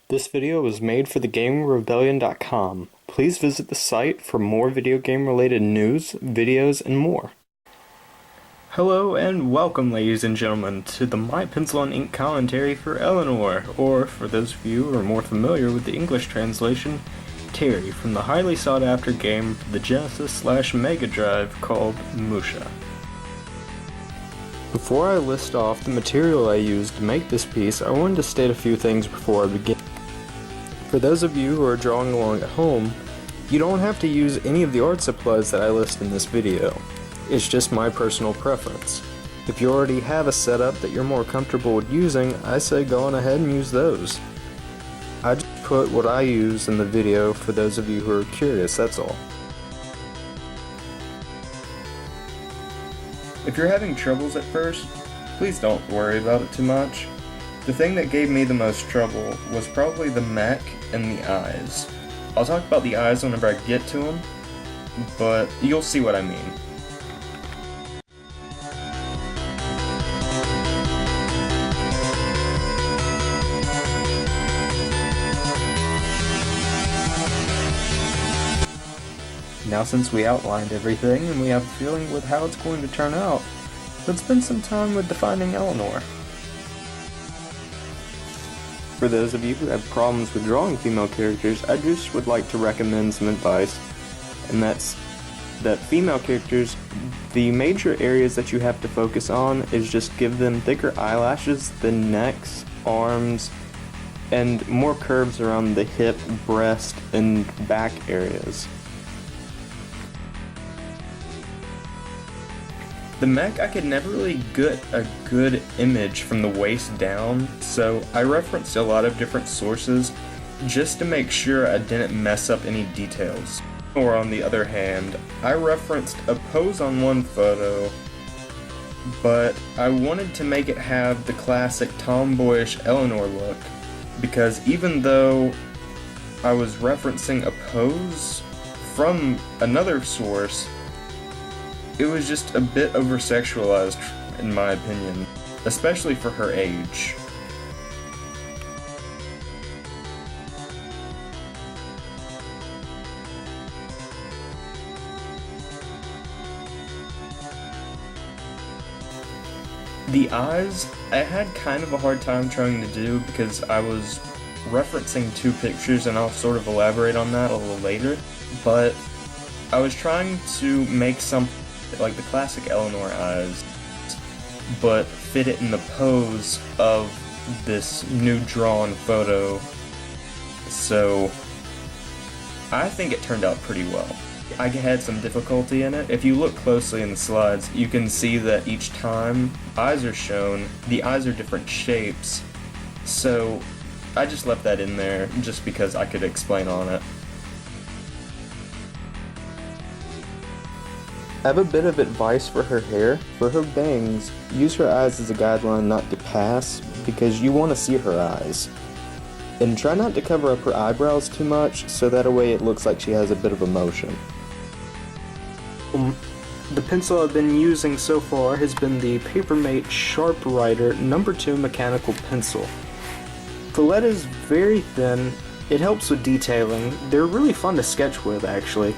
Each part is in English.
This video was made for thegamingrebellion.com. Please visit the site for more video game related news, videos, and more. Hello and welcome, ladies and gentlemen, to the My Pencil and Ink commentary for Ellinor, or for those of you who are more familiar with the English translation, Terri, from the highly sought after game for the Genesis/Mega Drive called M.U.S.H.A. Before I list off the material I used to make this piece, I wanted to state a few things before I begin. For those of you who are drawing along at home, you don't have to use any of the art supplies that I list in this video. It's just my personal preference. If you already have a setup that you're more comfortable with using, I say go on ahead and use those. I just put what I use in the video for those of you who are curious, that's all. If you're having troubles at first, please don't worry about it too much. The thing that gave me the most trouble was probably the mech and the eyes. I'll talk about the eyes whenever I get to them, but you'll see what I mean. Now, since we outlined everything and we have a feeling with how it's going to turn out, let's spend some time with defining Ellinor. For those of you who have problems with drawing female characters, I just would like to recommend some advice, and that's that female characters, the major areas that you have to focus on is just give them thicker eyelashes, the necks, arms, and more curves around the hip, breast, and back areas. The mech, I could never really get a good image from the waist down, so I referenced a lot of different sources just to make sure I didn't mess up any details. Or on the other hand, I referenced a pose on one photo, but I wanted to make it have the classic tomboyish Ellinor look, because even though I was referencing a pose from another source, it was just a bit over-sexualized, in my opinion, especially for her age. The eyes, I had kind of a hard time trying to do because I was referencing two pictures, and I'll sort of elaborate on that a little later, but I was trying to make something like the classic Ellinor eyes, but fit it in the pose of this new drawn photo, so I think it turned out pretty well. I had some difficulty in it. If you look closely in the slides, you can see that each time eyes are shown, the eyes are different shapes, so I just left that in there just because I could explain on it. I have a bit of advice for her hair. For her bangs, use her eyes as a guideline not to pass, because you want to see her eyes. And try not to cover up her eyebrows too much, so that way it looks like she has a bit of emotion. The pencil I've been using so far has been the Papermate Sharp Writer No. 2 mechanical pencil. The lead is very thin, it helps with detailing, they're really fun to sketch with actually.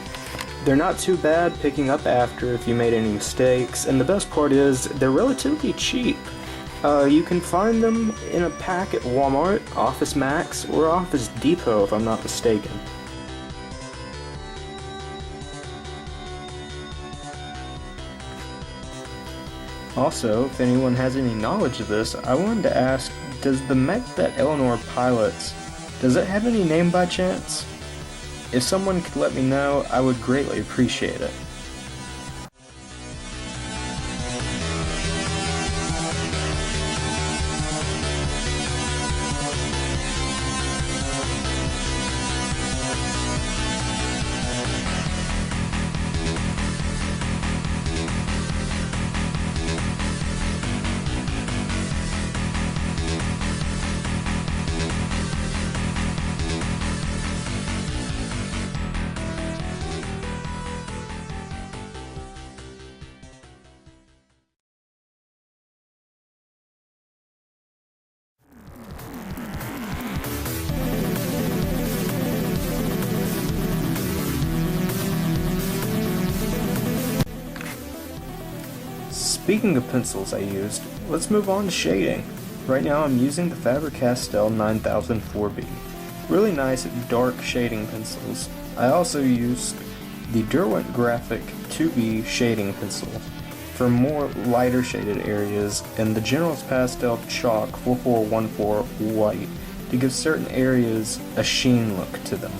They're not too bad picking up after if you made any mistakes, and the best part is they're relatively cheap. You can find them in a pack at Walmart, Office Max, or Office Depot if I'm not mistaken. Also, if anyone has any knowledge of this, I wanted to ask, does the mech that Ellinor pilots, does it have any name by chance? If someone could let me know, I would greatly appreciate it. Speaking of pencils I used, let's move on to shading. Right now I'm using the Faber-Castell 9004B. Really nice dark shading pencils. I also used the Derwent Graphic 2B shading pencil for more lighter shaded areas, and the General's Pastel Chalk 4414 white to give certain areas a sheen look to them.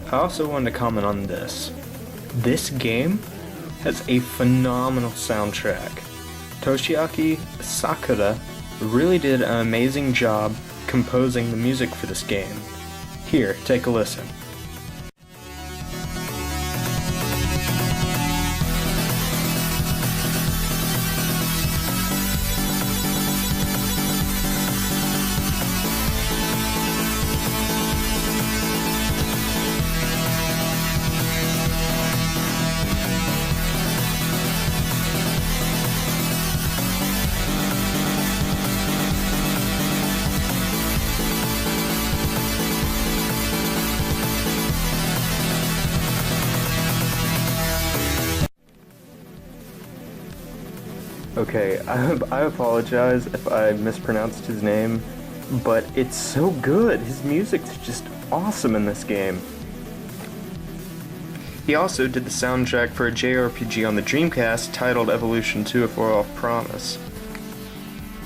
I also wanted to comment on this. This game has a phenomenal soundtrack. Toshiaki Sakura really did an amazing job composing the music for this game. Here, take a listen. Okay, I apologize if I mispronounced his name, but it's so good. His music's just awesome in this game. He also did the soundtrack for a JRPG on the Dreamcast titled Evolution 2: A Far Off Promise,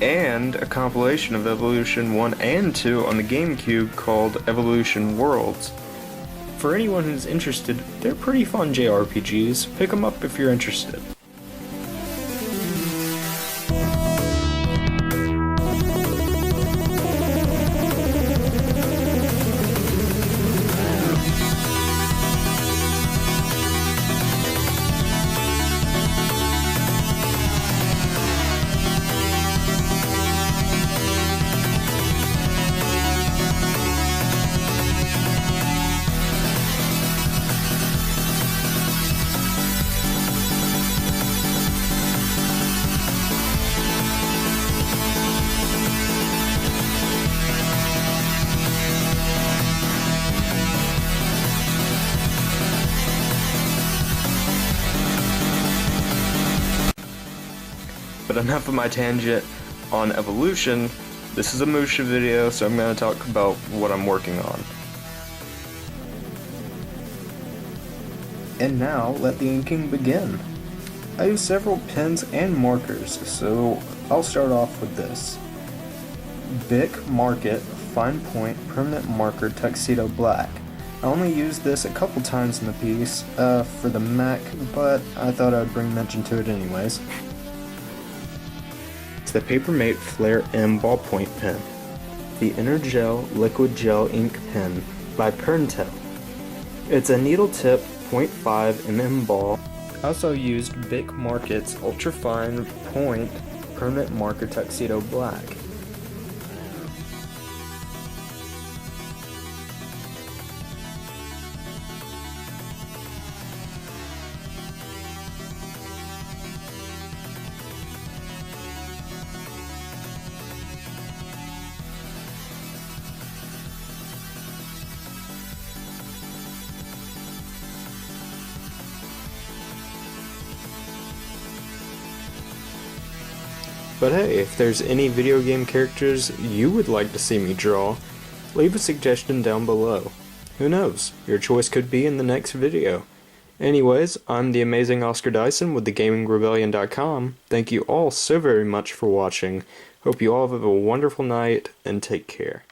and a compilation of Evolution 1 and 2 on the GameCube called Evolution Worlds. For anyone who's interested, they're pretty fun JRPGs. Pick them up if you're interested. But enough of my tangent on Evolution. This is a M.U.S.H.A video, so I'm going to talk about what I'm working on. And now, let the inking begin. I use several pens and markers, so I'll start off with this. Bic Market Fine Point Permanent Marker Tuxedo Black. I only used this a couple times in the piece for the Mac, but I thought I would bring mention to it anyways. It's the Papermate Flare M ballpoint pen. The Energel Liquid Gel Ink Pen by Fullmetal. It's a needle tip 0.5 mm ball. I also used Bic Market's Ultra Fine Point Permanent Marker Tuxedo Black. But hey, if there's any video game characters you would like to see me draw, leave a suggestion down below. Who knows, your choice could be in the next video. Anyways, I'm the amazing Oscar Dyson with thegamingrebellion.com. Thank you all so very much for watching. Hope you all have a wonderful night, and take care.